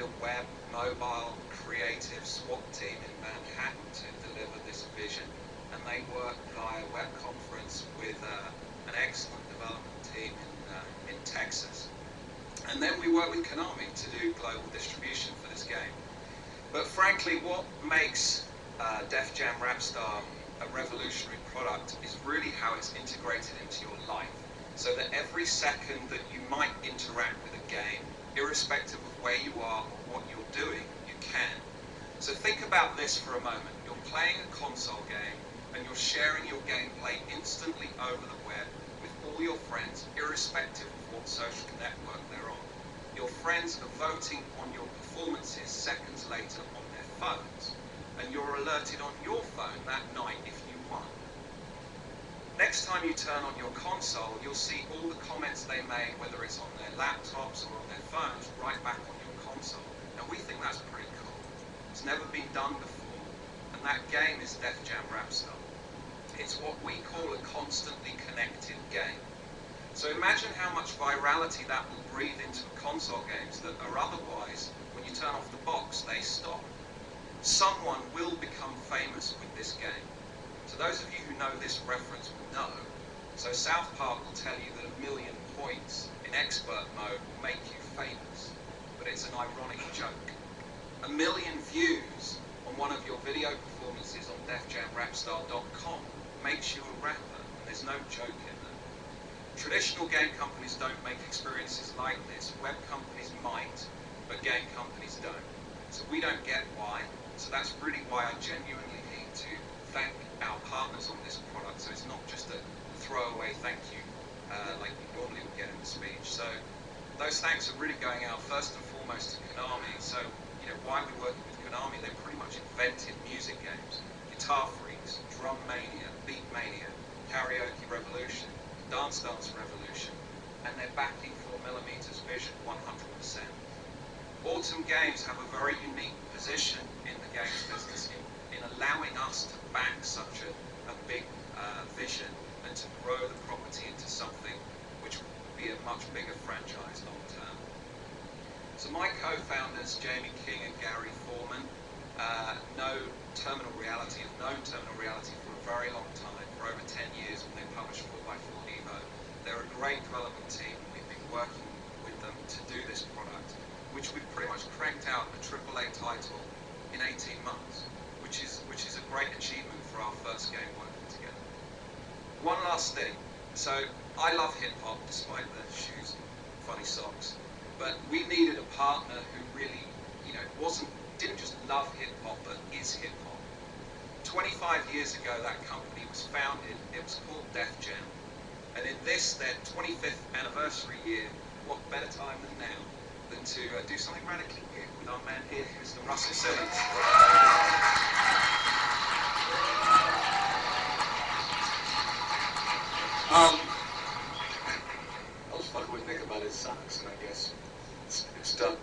a web, mobile, creative SWAT team in Manhattan to deliver this vision, and they work via web conference with an excellent development team in Texas. And then we work with Konami to do global distribution for this game. But frankly, what makes Def Jam Rapstar a revolutionary product is really how it's integrated into your life. So that every second that you might interact with a game, irrespective of where you are or what you're doing, you can. So think about this for a moment. You're playing a console game and you're sharing your gameplay instantly over the web with all your friends, irrespective of what social network they're on. Your friends are voting on your performances seconds later on their phones, and you're alerted on your phone that night if you won. Next time you turn on your console, you'll see all the comments they made, whether it's on their laptops or on their phones, right back on your console. Now we think that's pretty cool. It's never been done before, and that game is Def Jam Rapstar. It's what we call a constantly connected game. So imagine how much virality that will breathe into console games that are otherwise, when you turn off the box, they stop. Someone will become famous with this game. So those of you who know this reference will know. So South Park will tell you that 1 million points in expert mode will make you famous. But it's an ironic joke. 1 million views on one of your video performances on defjamrapstar.com makes you a rapper. And there's no joke in that. Traditional game companies don't make experiences like this. Web companies might, but game companies don't. So we don't get why. So that's really why I genuinely need to thank our partners on this product. So it's not just a throwaway thank you like you normally would get in the speech. So those thanks are really going out first and foremost to Konami. So, you know, why are we working with Konami? They pretty much invented music games. Guitar Freaks, Drum Mania, Beat Mania, Karaoke Revolution, Dance Revolution, and they're backing 4mm's vision 100%. Autumn Games have a very unique position in the games business in allowing us to back such a big vision and to grow the property into something which will be a much bigger franchise long term. So my co-founders, Jamie King and Gary Foreman, know Terminal Reality, have known Terminal Reality for a very long time, for over 10 years when they published 4x4 Evo. They're a great development team. We've been working with them to do this product, which we've pretty much cranked out a AAA title in 18 months, which is a great achievement for our first game working together. One last thing. So I love hip-hop, despite the shoes and funny socks, but we needed a partner who really, you know, didn't just love hip-hop, but is hip-hop. 25 years ago, that company was founded. It was called Def Jam. And in this, their 25th anniversary year, what better time than now than to do something radically weird with our man here, Mr. Russell Simmons. I was fucking with Nick about his socks, and I guess it's done.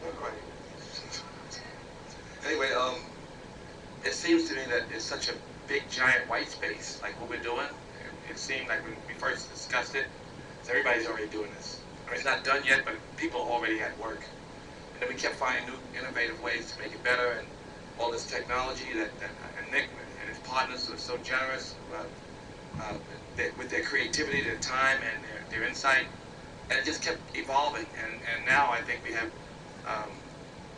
Right. Anyway, it seems to me that it's such a big, giant white space, like what we're doing. It seemed like when we first discussed it, so everybody's already doing this. I mean, it's not done yet, but people already at work. And then we kept finding new, innovative ways to make it better, and all this technology and Nick and his partners were so generous with their creativity, their time, and their insight. And it just kept evolving. And now I think we have,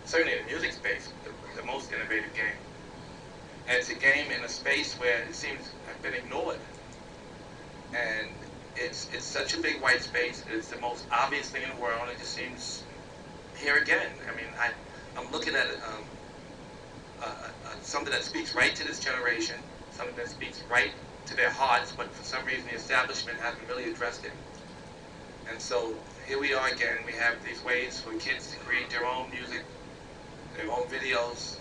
certainly in the music space, the most innovative game. And it's a game in a space where it seems to have been ignored. And it's such a big white space. It's the most obvious thing in the world. It just seems here again. I mean, I'm looking at something that speaks right to this generation, something that speaks right to their hearts, but for some reason the establishment hasn't really addressed it. And so here we are again. We have these ways for kids to create their own music, their own videos,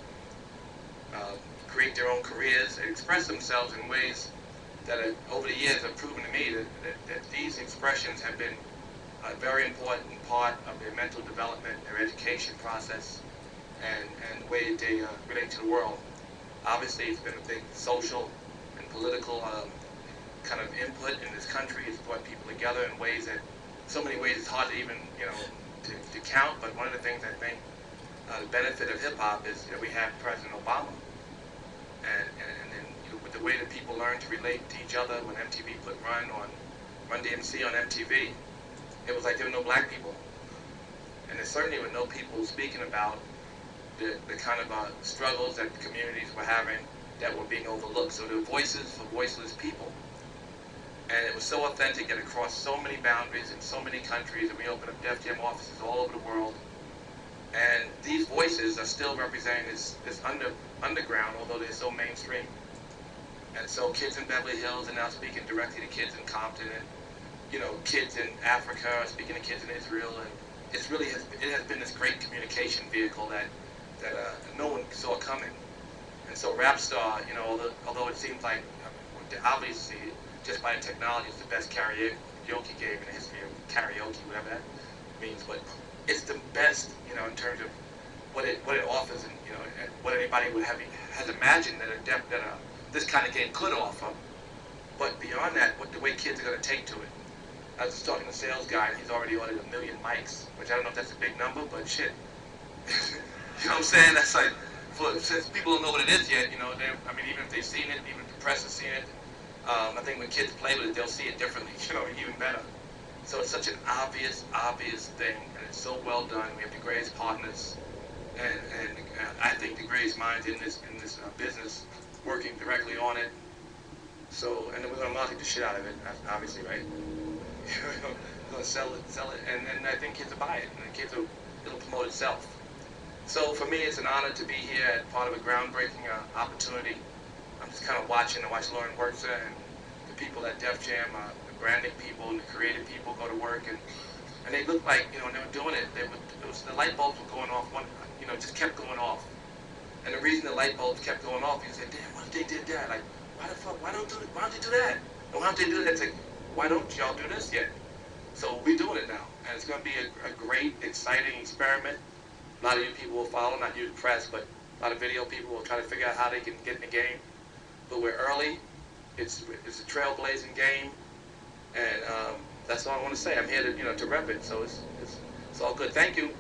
create their own careers, and express themselves in ways that over the years have proven to me that these expressions have been a very important part of their mental development, their education process, and the way they relate to the world. Obviously, it's been a big social and political kind of input in this country. It's brought people together in ways that, so many ways, it's hard to even, to count, but one of the things I think the benefit of hip hop is that we have President Obama, and then with the way that people learn to relate to each other when MTV put Run DMC on MTV, it was like there were no black people, and there certainly were no people speaking about the kind of struggles that the communities were having that were being overlooked. So there were voices for voiceless people. And it was so authentic and across so many boundaries in so many countries, and we opened up Def Jam offices all over the world. And these voices are still representing this underground, although they're so mainstream. And so kids in Beverly Hills are now speaking directly to kids in Compton, and kids in Africa are speaking to kids in Israel, and it has been this great communication vehicle that no one saw coming. And so Rapstar, although it seems like obviously just by the technology it's the best karaoke game in the history of karaoke, whatever that means, but it's the best, in terms of what it offers, and and what anybody has imagined that this kind of game could offer. But beyond that, the way kids are going to take to it. I was just talking to a sales guy, and he's already ordered 1 million mics, which I don't know if that's a big number, but shit. You know what I'm saying? That's like, since people don't know what it is yet, even if they've seen it, even if the press has seen it, I think when kids play with it, they'll see it differently, even better. So it's such an obvious thing, and it's so well done. We have the greatest partners, and I think the greatest minds in this business working directly on it. So, and then we're gonna market the shit out of it, obviously, right? We're gonna sell it, and I think kids will buy it, and it'll promote itself. So for me, it's an honor to be here as part of a groundbreaking opportunity. I'm just kind of watching Lauren Wertzer and the people at Def Jam, the branding people and the creative people go to work, and they look like, when they were doing it, the light bulbs were going off, just kept going off. And the reason the light bulbs kept going off, you said, damn, what if they did that? Like, why don't they do that? And why don't they do that? It's like, why don't y'all do this yet? So we're doing it now, and it's going to be a great, exciting experiment. A lot of you people will follow, not you the press, but a lot of video people will try to figure out how they can get in the game. But we're early. It's a trailblazing game, and that's all I want to say. I'm here to rep it, so it's all good. Thank you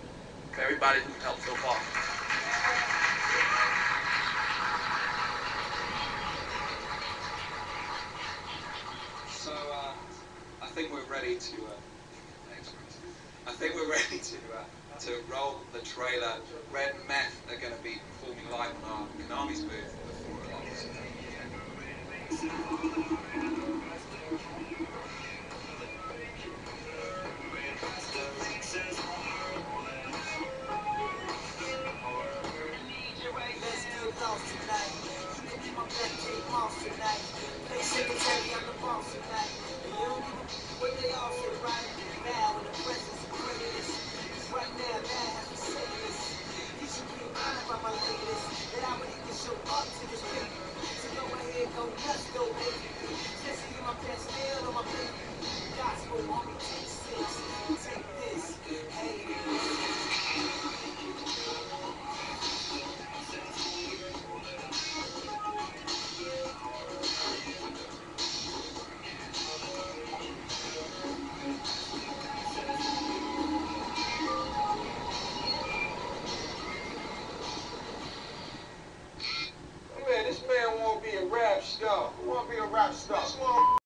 to everybody who's helped so far. So I think we're ready to. I think we're ready to roll the trailer. Red and Meth are going to be performing live on our Konami's booth at 4 o'clock.